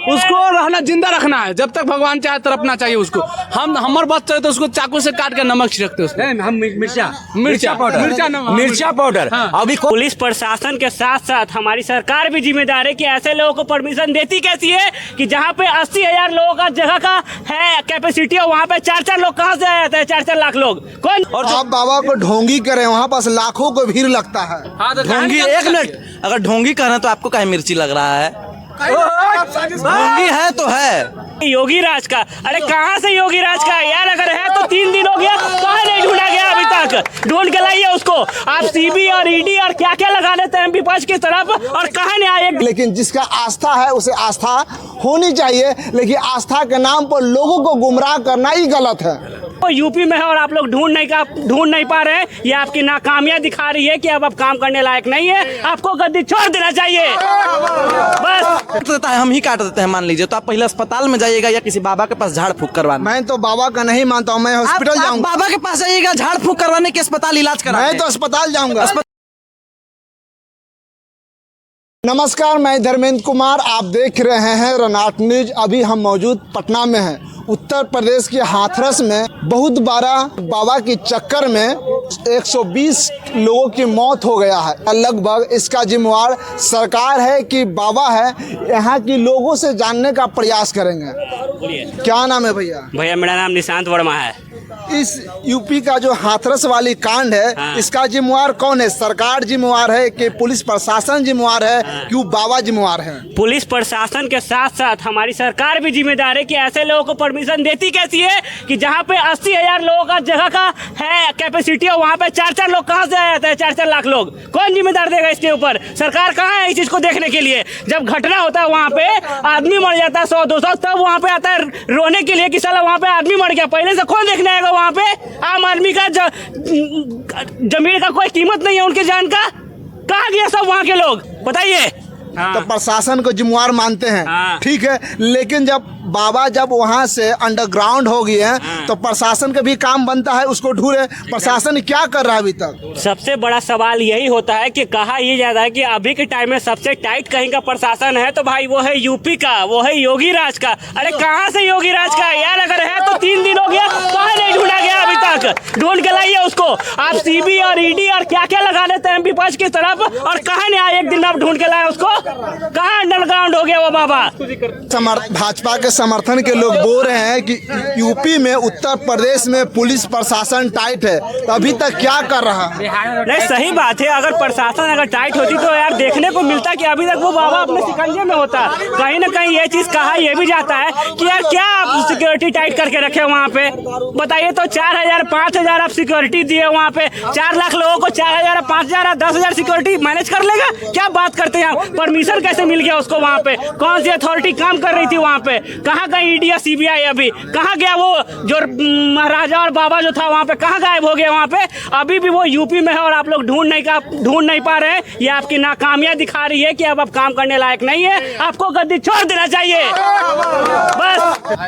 उसको रहना जिंदा रखना है, जब तक भगवान चाहे तड़पना चाहिए उसको। हम हमारे बात चले तो उसको चाकू से काट के नमक छिड़कते उसको। हम मिर्चा पाउडर। अभी पुलिस प्रशासन के साथ साथ हमारी सरकार भी जिम्मेदार है कि ऐसे लोगों को परमिशन देती कैसी है कि जहाँ पे 80,000 लोगों का जगह का है कैपेसिटी है, वहाँ पे 4-4 लोग कहाँ से आ जाते हैं? 4-4 लाख लोग कौन? और आप बाबा को ढोंगी करें, वहाँ पास लाखों को भीड़ लगता है। ढोंगी, एक मिनट, अगर ढोंगी कहना तो आपको क्या मिर्ची लग रहा है? ढोंगी है तो है योगी राज का। अरे कहाँ से योगी राज का यार? अगर है तो 3 दिन हो गया, कहाँ नहीं ढूंढा गया अभी तक? ढूंढ के लाइए उसको। आप सीबी और ईडी और क्या क्या लगा देते हैं MP5 की तरफ, और कहाँ नहीं आए? लेकिन जिसका आस्था है उसे आस्था होनी चाहिए, लेकिन आस्था के नाम पर लोगों को गुमराह करना ही गलत है। वो यूपी में है और आप लोग ढूंढ नहीं पा रहे हैं। ये आपकी नाकामियां दिखा रही है कि अब आप काम करने लायक नहीं है, आपको गद्दी छोड़ देना चाहिए बस। देता है, हम ही काट देते हैं मान लीजिए, तो आप पहले अस्पताल में जाइएगा या किसी बाबा के पास झाड़ फूक करवाने। मैं तो बाबा का नहीं मानता हूँ, मैं हॉस्पिटल जाऊंगा। बाबा के पास जाइएगा झाड़ फूक करवाने के, अस्पताल इलाज कराने। मैं तो अस्पताल जाऊंगा। नमस्कार, मैं धर्मेंद्र कुमार, आप देख रहे हैं रनाट न्यूज। अभी हम मौजूद पटना में हैं। उत्तर प्रदेश के हाथरस में बहुत बड़ा बाबा की चक्कर में 120 लोगों की मौत हो गया है। लगभग इसका जिम्मेवार सरकार है कि बाबा है, यहाँ की लोगों से जानने का प्रयास करेंगे। क्या नाम है भैया? भैया मेरा नाम निशांत वर्मा है। इस यूपी का जो हाथरस वाली कांड है, हाँ। इसका जिम्मेवार कौन है? सरकार जिम्मेवार है कि पुलिस प्रशासन जिम्मेवार है? हाँ। क्यों बाबा जिम्मेवार है? पुलिस प्रशासन के साथ साथ हमारी सरकार भी जिम्मेदार है कि ऐसे लोगों को परमिशन देती कैसी है कि जहाँ पे 80,000 लोगों का जगह का है कैपेसिटी है, वहाँ पे 4-4 लोग कहाँ से आ जाते हैं? 4-4 लाख लोग कौन जिम्मेदार देगा इसके ऊपर? सरकार कहाँ है इस चीज को देखने के लिए? जब घटना होता है वहाँ पे आदमी मर जाता है 100-200, तब वहाँ पे आता है रोने के लिए कि साला वहाँ पे आदमी मर गया। पहले से कौन देखने आएगा वहाँ पे? आम आदमी का जमीन का कोई कीमत नहीं है, उनके जान का। कहाँ गया सब वहाँ के लोग, बताइए? हाँ। तो प्रशासन को जिम्मेवार मानते हैं, हाँ। ठीक है, लेकिन जब बाबा जब वहाँ से अंडरग्राउंड हो गए हैं, हाँ। तो प्रशासन का भी काम बनता है उसको ढूंढे। प्रशासन क्या कर रहा है अभी तक? सबसे बड़ा सवाल यही होता है कि कहा ये जाता है कि अभी के टाइम में सबसे टाइट कहीं का प्रशासन है तो भाई वो है यूपी का, वो है योगी राज का। अरे कहाँ से योगी राज का यार? अगर है तो 3 दिन हो गया, कहाँ नहीं ढूंढा गया अभी तक? ढूंढ के लाइए उसको। आप सीबी और ईडी और क्या क्या लगा देते हैं MP5 की तरफ, और कहाँ नहीं आए? एक दिन आप ढूंढ के लाए उसको। कहाँ अंडरग्राउंड हो गया वो बाबा? भाजपा के समर्थन के लोग बोल रहे हैं कि यूपी में, उत्तर प्रदेश में पुलिस प्रशासन टाइट है, तो अभी तक क्या कर रहा है? नहीं, सही बात है। अगर प्रशासन अगर टाइट होती तो यार देखने को मिलता कि अभी तक वो बाबा अपने शिकंजे में होता। कहीं ना कहीं ये चीज कहा ये भी जाता है कि यार क्या आप सिक्योरिटी टाइट करके रखे वहाँ पे? बताइए तो 4,000 5,000 आप सिक्योरिटी दिए वहाँ पे, 4 लाख लोगों को 4,000 5,000 10,000 सिक्योरिटी मैनेज कर लेगा? क्या बात करते हैं आप? परमिशन कैसे मिल गया उसको वहाँ पे? कौन सी अथॉरिटी काम कर रही थी वहाँ पे? कहाँ गई ईडी या CBI? अभी कहाँ गया वो जो महाराजा और बाबा जो था वहाँ पे? कहाँ गायब हो गया वहाँ पे? अभी भी वो यूपी में है और आप लोग ढूंढ नहीं पा रहे हैं। ये आपकी नाकामियां दिखा रही है कि अब आप काम करने लायक नहीं है, आपको गद्दी छोड़ देना चाहिए बस।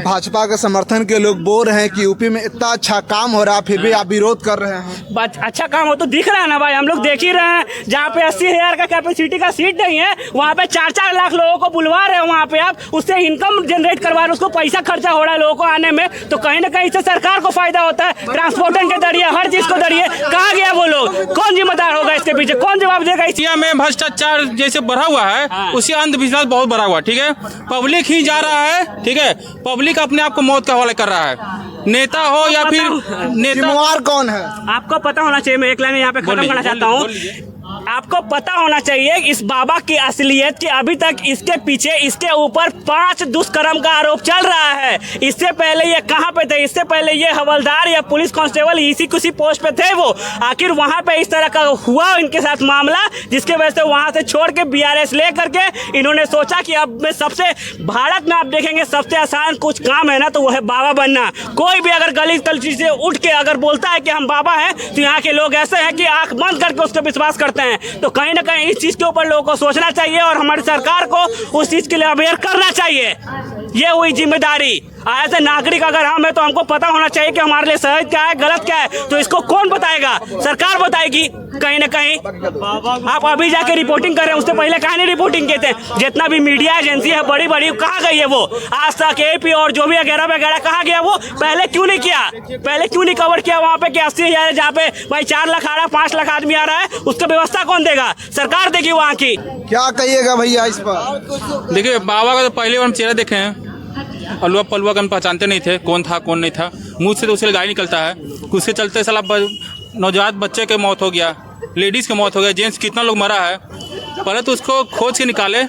भाजपा के समर्थन के लोग बोल रहे हैं कि यूपी में इतना अच्छा काम हो रहा है, फिर भी आप विरोध कर रहे हैं। अच्छा काम हो तो दिख रहा है ना भाई, हम लोग देख ही रहे हैं। जहाँ पे 80,000 का कैपेसिटी का सीट नहीं है, वहाँ पे 4-4 लाख लोगों को बुलवा रहे हैं। वहाँ पे आप उससे इनकम जनरेट करवा रहे हैं, उसको पैसा खर्चा हो रहा है लोगों को आने में, तो कहीं ना कहीं इससे सरकार को फायदा होता है। ट्रांसपोर्टेशन के जरिए हर चीज को जरिए कहाँ गया वो लोग? कौन जिम्मेदार होगा इसके पीछे? कौन जवाब देगा? इंडिया में भ्रष्टाचार जैसे बढ़ा हुआ है, हाँ। उसी अंधविश्वास बहुत बढ़ा हुआ है, ठीक है। पब्लिक ही जा रहा है, ठीक है, पब्लिक अपने आप को मौत के हवाले कर रहा है। नेता हो या फिर नेता, जिम्मेवार कौन है? आपको पता होना चाहिए। मैं एक लाइन यहाँ पे खत्म करना चाहता हूँ। आपको पता होना चाहिए इस बाबा की असलियत कि अभी तक इसके पीछे, इसके ऊपर 5 दुष्कर्म का आरोप चल रहा है। इससे पहले ये कहाँ पे थे? इससे पहले ये हवलदार या पुलिस कांस्टेबल इसी किसी पोस्ट पे थे वो। आखिर वहाँ पे इस तरह का हुआ इनके साथ मामला, जिसके वजह से वहाँ से छोड़ के BRS ले करके इन्होंने सोचा कि अब मैं सबसे, भारत में आप देखेंगे सबसे आसान कुछ काम है ना तो वो है बाबा बनना। कोई भी अगर गली तलची से उठ के अगर बोलता है कि हम बाबा हैं, तो यहाँ के लोग ऐसे हैं कि आंख बंद करके उसको विश्वास करते हैं। तो कहीं ना कहीं इस चीज के ऊपर लोगों को सोचना चाहिए और हमारी सरकार को उस चीज के लिए अवेयर करना चाहिए। ये हुई जिम्मेदारी। एज ए नागरिक अगर हम है तो हमको पता होना चाहिए कि हमारे लिए सही क्या है, गलत क्या है। तो इसको कौन बताएगा? सरकार बताएगी कहीं ना कहीं। आप अभी जाके रिपोर्टिंग कर रहे हैं, उससे पहले कहाँ नहीं रिपोर्टिंग किए थे? जितना भी मीडिया एजेंसी है बड़ी बड़ी, कहाँ गई है वो? आज तक AP और जो भी वगैरह वगैरह कहाँ गया वो? पहले क्यों नहीं किया? पहले क्यों नहीं कवर किया वहाँ पे कि 80,000 जहाँ पे भाई 4 लाख आ रहा है, 5 लाख आदमी आ रहा है, उसका व्यवस्था कौन देगा? सरकार देगी वहाँ की। क्या कहिएगा भैया इस पर? देखिए, बाबा का तो पहले बार हम चेहरा देखे हैं, अलवा पलवा का हम पहचानते नहीं थे कौन था कौन नहीं था। मुँह से तो उसके गाय निकलता है, उसके चलते साला नौजवान बच्चे की मौत हो गया, लेडीज़ की मौत हो गया, जेंट्स कितना लोग मरा है। पहले तो उसको खोज के निकाले।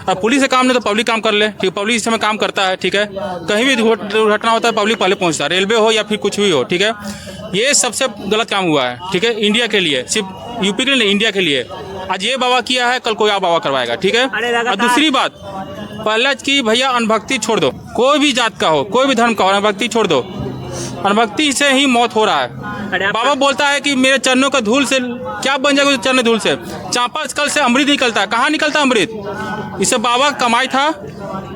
अब पुलिस से काम नहीं तो पब्लिक काम कर ले, ठीक है? पब्लिक इस समय काम करता है, ठीक है? कहीं भी दुर्घटना होता है पब्लिक पहले पहुंचता है, रेलवे हो या फिर कुछ भी हो, ठीक है? ये सबसे गलत काम हुआ है, ठीक है? इंडिया के लिए, सिर्फ यूपी के लिए नहीं, इंडिया के लिए। आज ये बाबा किया है, कल कोई और बाबा करवाएगा, ठीक है? और दूसरी बात, पहले की भैया अनभक्ति छोड़ दो, कोई भी जात का हो, कोई भी धर्म का हो, अनभक्ति छोड़ दो। अनभक्ति से ही मौत हो रहा है। बाबा बोलता है कि मेरे चरणों का धूल से क्या बन जाएगा? चरण धूल से चांपा कल से अमृत निकलता है। कहाँ निकलता है अमृत? इससे बाबा कमाई था,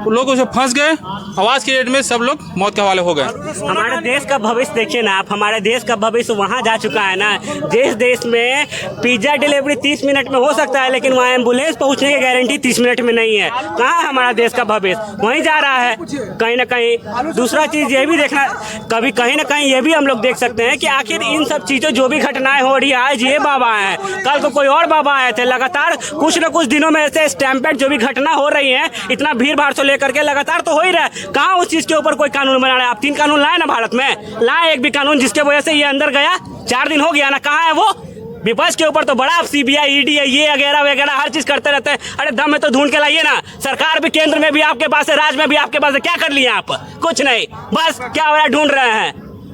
लोग उसे फंस गए, आवाज के रेट में सब लोग मौत के हवाले हो गए। हमारे देश का भविष्य देखिए ना आप, हमारे देश का भविष्य वहाँ जा चुका है ना। जिस देश में पिज्जा डिलीवरी 30 मिनट में हो सकता है, लेकिन वहाँ एम्बुलेंस पहुँचने की गारंटी 30 मिनट में नहीं है। कहाँ है हमारा देश का भविष्य? वहीं जा रहा है कहीं ना कहीं। दूसरा चीज़ ये भी देखना, कभी कहीं ना कहीं ये भी हम लोग देख सकते हैं कि आखिर इन सब चीज़ों जो भी घटनाएं हो रही है, आज ये बाबा हैं, कल को कोई और बाबा आए थे, लगातार कुछ न कुछ दिनों में ऐसे स्टैम्पेड जो भी घटना हो रही है, इतना भीड़ भाड़ से लेकर के लगातार तो हो ही रहा है। कहाँ उस चीज़ के ऊपर कोई कानून बना रहा है? आप 3 कानून लाए ना भारत में, लाए एक भी कानून जिसके वजह से ये अंदर गया? 4 दिन हो गया ना, कहाँ है वो? विपक्ष के ऊपर तो बड़ा CBI ED है, ये वगैरह वगैरह हर चीज करते रहते हैं। अरे दम में तो ढूंढ के लाइए ना। सरकार भी केंद्र में भी आपके पास है, राज्य में भी आपके पास है, क्या कर लिए आप? कुछ नहीं, बस क्या हो रहा है ढूंढ रहे हैं।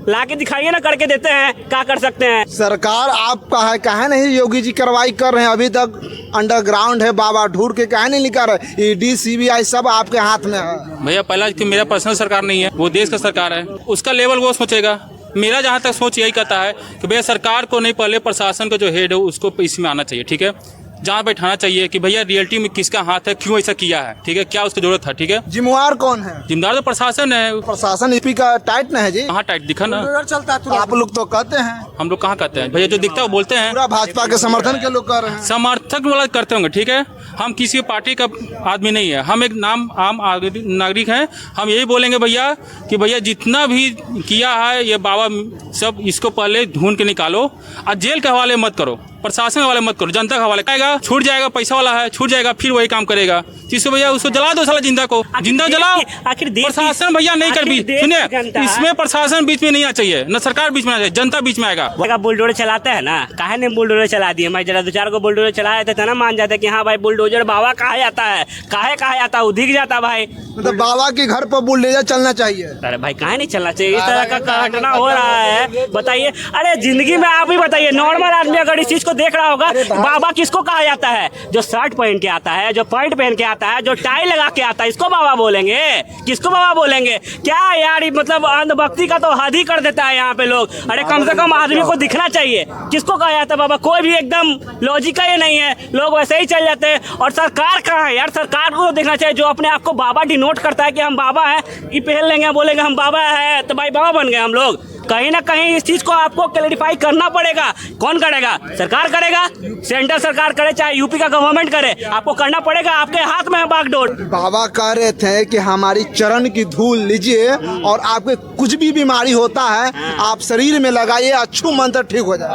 लाके दिखाइए ना, करके देते हैं, क्या कर सकते हैं? सरकार आपका है, कहे नहीं योगी जी कार्रवाई कर रहे हैं? अभी तक अंडरग्राउंड है, बाबा ढूंढ के कहे नहीं निकाल रहे? ED CBI सब आपके हाथ में है भैया। पहला कि मेरा पर्सनल सरकार नहीं है, वो देश का सरकार है, उसका लेवल वो सोचेगा। मेरा जहाँ तक सोच यही कहता है कि भैया सरकार को नहीं, पहले प्रशासन का जो हेड है उसको इसमें आना चाहिए, ठीक है? जहाँ बैठाना चाहिए कि भैया रियलिटी में किसका हाथ है, क्यों ऐसा किया है, ठीक है? क्या उसकी जरूरत है, ठीक है? जिम्मेवार कौन है? जिम्मेदार तो प्रशासन है। प्रशासन EP का टाइट न है जी? कहाँ टाइट दिखा ना? आप लोग तो कहते हैं। हम लोग कहाँ कहते हैं भैया? जो दिखता है वो बोलते हैं। पूरा भाजपा के समर्थन के लोग कर रहे हैं। समर्थक वाला करते होंगे, ठीक है? हम किसी पार्टी का आदमी नहीं है, हम एक आम नागरिक हैं। हम यही बोलेंगे भैया कि भैया जितना भी किया है ये बाबा सब, इसको पहले ढूंढ के निकालो और जेल के हवाले मत करो, प्रशासन के हवाले मत करो, जनता के हवाले आएगा, छूट जाएगा, पैसा वाला है, छूट जाएगा, फिर वही काम करेगा। जिससे भैया उसको जला दो साला, जिंदा को जिंदा जलाओ। आखिर प्रशासन भैया नहीं कर बीच, सुनिए, इसमें प्रशासन बीच में नहीं आना चाहिए, न सरकार बीच में आना चाहिए, जनता बीच में आएगा। बुलडोजर चलाते हैं ना, काहे ने बुलडोजर चला दिए? मैं जरा 2-4 को बुलडोजर चलाए थे ना, मान जाते कि हाँ भाई बुलडोजर बाबा कहा जाता है, काहे कहा जाता है, दिख जाता भाई। मतलब बाबा के घर पर बुलडोजर चलना चाहिए? अरे भाई काहे नहीं चलना चाहिए? इस तरह का घटना हो रहा है, बताइए। अरे जिंदगी में आप ही बताइए, नॉर्मल आदमी अगर इस चीज को देख रहा होगा, बाबा किसको कहा जाता है? जो शर्ट पहन के आता है, जो पैंट पहन के आता है, जो टाई लगा के आता है, इसको बाबा बोलेंगे? किसको बाबा बोलेंगे? क्या यार, मतलब अंधभक्ति का तो हद ही कर देता है यहाँ पे लोग। अरे कम से कम आदमी को दिखना चाहिए, किसको कहा जाता है बाबा? कोई भी एकदम लॉजिक ही नहीं है, लोग वैसे ही चल जाते हैं। और सरकार कहाँ है यार? सरकार को देखना चाहिए, जो अपने आप को बाबा डिनोट करता है कि हम बाबा हैं, ये पहन लेंगे, बोलेंगे हम बाबा है, तो भाई बाबा बन गए हम लोग। कहीं ना कहीं इस चीज को आपको क्लैरिफाई करना पड़ेगा। कौन करेगा? सरकार करेगा, सेंट्रल सरकार करे, चाहे यूपी का गवर्नमेंट करे, आपको करना पड़ेगा। आपके हाथ में है बागडोर। बाबा कह रहे थे कि हमारी चरण की धूल लीजिए और आपके कुछ भी बीमारी होता है आप शरीर में लगाइए, अच्छू मंत्र ठीक हो जाए।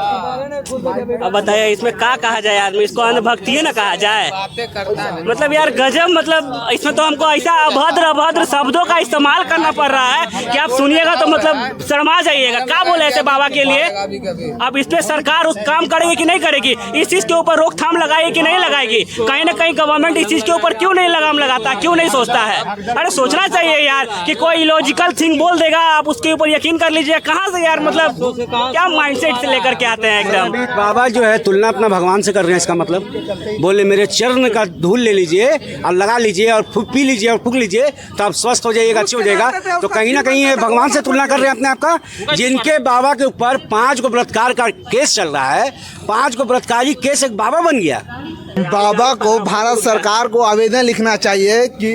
अब बताइए इसमें क्या कहा जाए आदमी? इसको अंधभक्ति है ना कहा जाए? मतलब यार गजब, मतलब इसमें तो हमको ऐसा अभद्र शब्दों का इस्तेमाल करना पड़ रहा है कि आप सुनिएगा तो मतलब शर्मा जाइए। क्या बोले ऐसे बाबा के लिए? अब इस पे सरकार उस काम करेगी कि नहीं करेगी? इस चीज के ऊपर रोकथाम लगाएगी कि नहीं लगाएगी? कहीं ना कहीं गवर्नमेंट इस चीज के ऊपर क्यों नहीं लगाम लगाता, क्यों नहीं सोचता है? अरे सोचना चाहिए यार कि कोई इलॉजिकल थिंग बोल देगा, आप उसके ऊपर यकीन कर लीजिए। कहाँ से यार, मतलब क्या माइंडसेट से लेकर के आते हैं एकदम? बाबा जो है तुलना अपना भगवान से कर रहे हैं। इसका मतलब बोले मेरे चरण का धूल ले लीजिए और लगा लीजिए और पी लीजिए और फूक लीजिए तो आप स्वस्थ हो जाइएगा, अच्छे हो जाएगा। तो कहीं ना कहीं ये भगवान से तुलना कर रहे हैं अपने आप का। जिनके बाबा के ऊपर 5 को बलात्कार का केस चल रहा है, 5 को बलात्कारी केस एक बाबा बन गया। बाबा को भारत सरकार को आवेदन लिखना चाहिए कि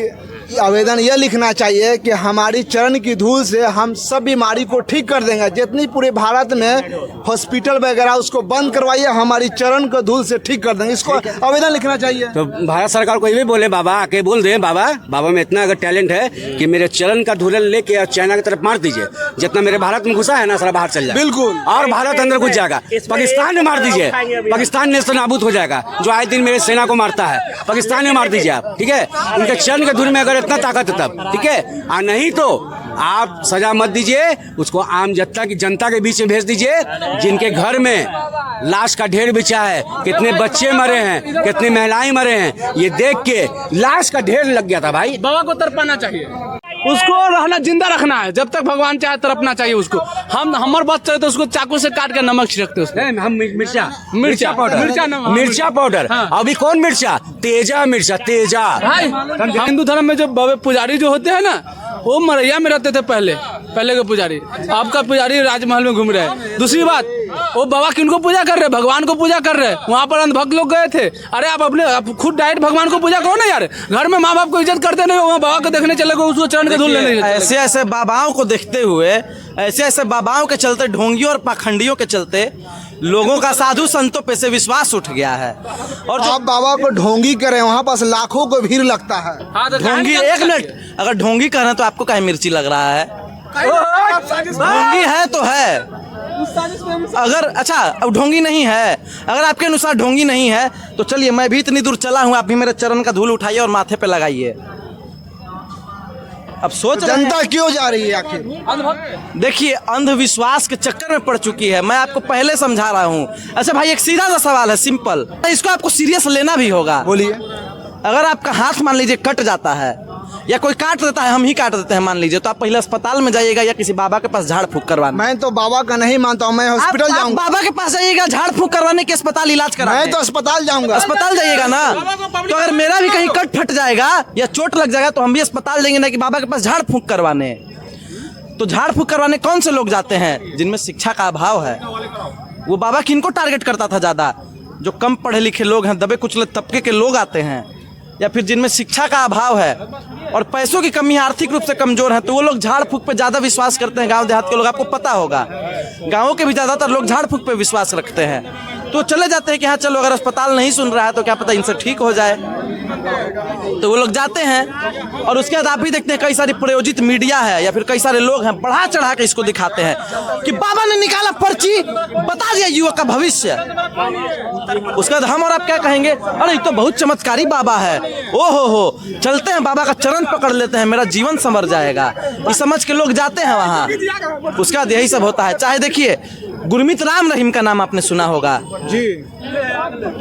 आवेदन यह लिखना चाहिए कि हमारी चरण की धूल से हम सब बीमारी को ठीक कर देंगे। जितनी पूरे भारत में हॉस्पिटल वगैरह उसको बंद करवाइए, हमारी चरण को धूल से ठीक कर देंगे। इसको आवेदन लिखना चाहिए। तो भारत सरकार को ये भी बोले, बाबा आके बोल दें, बाबा में इतना अगर टैलेंट है कि मेरे चरण का धूलन लेके चाइना की तरफ मार दीजिए। जितना मेरे भारत में घुसा है ना, सारा बाहर चल जाए। बिल्कुल। और भारत अंदर घुस जाएगा। पाकिस्तान में मार दीजिए, पाकिस्तान नेस्त नाबूद हो जाएगा, जो आए दिन मेरे सेना को मारता है। पाकिस्तान में मार दीजिए आप, ठीक है। उनके चरण के धूल में अगर इतना ताकत है तब, ठीक है। और नहीं तो आप सजा मत दीजिए, उसको आम जनता के बीच में भेज दीजिए, जिनके घर में लाश का ढेर बिछा है, कितने बच्चे मरे हैं, कितनी महिलाएं मरे हैं, ये देख के लाश का ढेर लग गया था भाई। बाबा को तड़पाना चाहिए, उसको रहना, जिंदा रखना है। जब तक भगवान चाहे तड़पना चाहिए उसको। हम हमारे बात चले तो उसको चाकू से काट के नमक छिड़कते उसको। हम मिर्चा पाउडर। अभी कौन मिर्चा? तेजा मिर्चा, तेजा। हिंदू धर्म में जो बाबा पुजारी जो होते हैं ना, वो मरैया में रहते थे पहले के पुजारी। आपका पुजारी राजमहल में घूम रहे हैं। दूसरी बात, वो बाबा किनको पूजा कर रहे हैं? भगवान को पूजा कर रहे हैं। वहाँ पर अंधभक्त लोग गए थे। अरे आप खुद डायरेक्ट भगवान को पूजा करो ना यार। घर में माँ बाप को इज्जत करते नहीं, वहाँ बाबा को देखने चले गए, उसको चरण के धूल लेने। ऐसे ऐसे बाबाओं को देखते हुए, ऐसे ऐसे बाबाओं के चलते, ढोंगियों और पाखंडियों के चलते लोगों का साधु संतों पे से विश्वास उठ गया है। और जो आप बाबा को ढोंगी करें, वहाँ पास लाखों को भीड़ लगता है। ढोंगी, एक मिनट, अगर ढोंगी कह रहे हैं तो आपको क्या मिर्ची लग रहा है? ढोंगी है तो है। अगर अच्छा अब ढोंगी नहीं है, अगर आपके अनुसार ढोंगी नहीं है तो चलिए, मैं भी इतनी दूर चला हूँ, आप भी मेरे चरण का धूल उठाइए और माथे पे लगाइए। अब सोच जनता क्यों जा रही है आखिर? देखिए, अंधविश्वास के चक्कर में पड़ चुकी है। मैं आपको पहले समझा रहा हूँ। अच्छा भाई, एक सीधा सा सवाल है, सिंपल, इसको आपको सीरियस लेना भी होगा। बोलिए। अगर आपका हाथ मान लीजिए कट जाता है, या कोई काट देता है, हम ही काट देते हैं मान लीजिए, तो आप पहले अस्पताल में जाइएगा या किसी बाबा के पास झाड़ फूक करवाने? मैं तो बाबा का नहीं मानता हूँ, मैं हॉस्पिटल जाऊंगा। बाबा के पास जाइएगा झाड़ फूक करवाने के, अस्पताल इलाज कराने? मैं तो अस्पताल जाऊंगा। अस्पताल जाइएगा ना, तो अगर मेरा भी कहीं कट फट जाएगा या चोट लग जाएगा तो हम भी अस्पताल जाएंगे ना कि बाबा के पास झाड़ फूक करवाने। तो झाड़ फूक करवाने कौन से लोग जाते हैं? जिनमें शिक्षा का अभाव है। वो बाबा किनको टारगेट करता था ज्यादा? जो कम पढ़े लिखे लोग हैं, दबे कुचले तबके के लोग आते हैं, या फिर जिनमें शिक्षा का अभाव है और पैसों की कमी है, आर्थिक रूप से कमजोर है, तो वो लोग झाड़ फूक पे ज्यादा विश्वास करते हैं। गांव देहात के लोग, आपको पता होगा, गांवों के भी ज्यादातर लोग झाड़ फूक पे विश्वास रखते हैं। तो चले जाते हैं कि हाँ चलो, अगर अस्पताल नहीं सुन रहा है तो क्या पता इनसे ठीक हो जाए, तो वो लोग जाते हैं। और उसके बाद आप भी देखते हैं कई सारी प्रायोजित मीडिया है या फिर कई सारे लोग हैं, बढ़ा चढ़ा के इसको दिखाते हैं कि बाबा ने निकाला पर्ची, बता दिया युवक का भविष्य। उसके बाद हम और आप क्या कहेंगे? अरे ये तो बहुत चमत्कारी बाबा है, ओ हो, चलते हैं बाबा का चरण पकड़ लेते हैं, मेरा जीवन संवर जाएगा, ये समझ के लोग जाते हैं वहाँ। उसके बाद यही सब होता है। चाहे देखिए, गुरमीत राम रहीम का नाम आपने सुना होगा जी,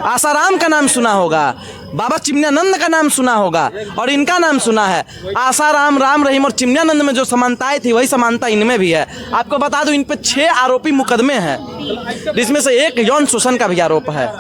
आसाराम का नाम सुना होगा, बाबा चिमनियानंद का नाम सुना होगा, और इनका नाम सुना है। आसाराम, राम रहीम और चिमनियानंद में जो समानताएं थी, वही समानता इनमें भी है। आपको बता दूं, इन पे 6 आरोपी मुकदमे हैं, जिसमें से एक यौन शोषण का भी आरोप है।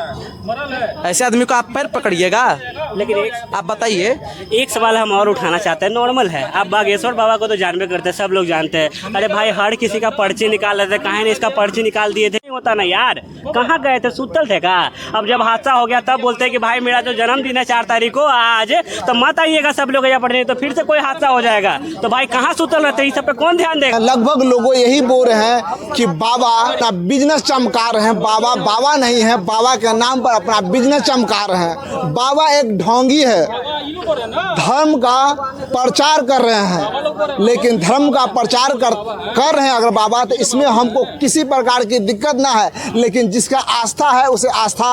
ऐसे आदमी को आप पैर पकड़िएगा। लेकिन आप बताइए, एक सवाल हम और उठाना चाहते हैं, नॉर्मल है। आप बागेश्वर बाबा को तो जानबे करते हैं, सब लोग जानते हैं। अरे भाई, हर किसी का पर्ची निकाल रहे थे, कहीं ने इसका पर्ची निकाल दिए थे, होता ना यार। कहाँ गए थे, सुतल थे का? अब जब हादसा हो गया तब बोलते हैं कि भाई मेरा जो जन्मदिन है 4 तारीख को आज, तो मत आइएगा सब लोग यहाँ पढ़ने, तो फिर से कोई हादसा हो जाएगा। तो भाई कहाँ सुतल रहते, इस सब पे कौन ध्यान देगा? लगभग लोगों यही बोल रहे हैं कि बाबा अपना बिजनेस चमका रहे हैं। बाबा नहीं है, बाबा के नाम पर अपना बिजनेस चमका रहे हैं। बाबा एक ढोंगी है, धर्म का प्रचार कर रहे हैं, लेकिन धर्म का प्रचार कर रहे हैं अगर बाबा, तो इसमें हमको किसी प्रकार की दिक्कत ना है। लेकिन जिसका आस्था है उसे आस्था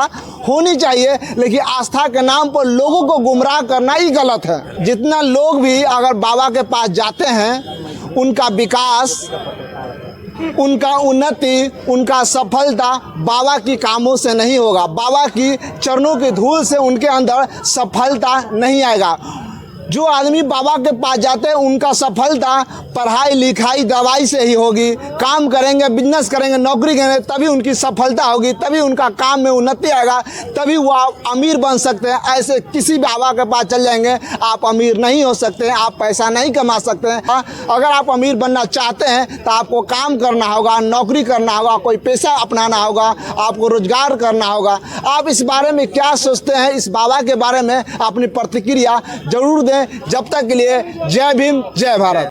होनी चाहिए, लेकिन आस्था के नाम पर लोगों को गुमराह करना ही गलत है। जितना लोग भी अगर बाबा के पास जाते हैं, उनका विकास, उनका उन्नति, उनका सफलता बाबा की कामों से नहीं होगा। बाबा की चरणों की धूल से उनके अंदर सफलता नहीं आएगा। जो आदमी बाबा के पास जाते हैं, उनका सफलता पढ़ाई लिखाई दवाई से ही होगी। काम करेंगे, बिजनेस करेंगे, नौकरी करेंगे, तभी उनकी सफलता होगी, तभी उनका काम में उन्नति आएगा, तभी वो अमीर बन सकते हैं। ऐसे किसी बाबा के पास चल जाएंगे, आप अमीर नहीं हो सकते हैं, आप पैसा नहीं कमा सकते हैं। अगर आप अमीर बनना चाहते हैं तो आपको काम करना होगा, नौकरी करना होगा, कोई पेशा अपनाना होगा, आपको रोजगार करना होगा। आप इस बारे में क्या सोचते हैं? इस बाबा के बारे में अपनी प्रतिक्रिया जरूर दें। जब तक के लिए जय भीम जय भारत।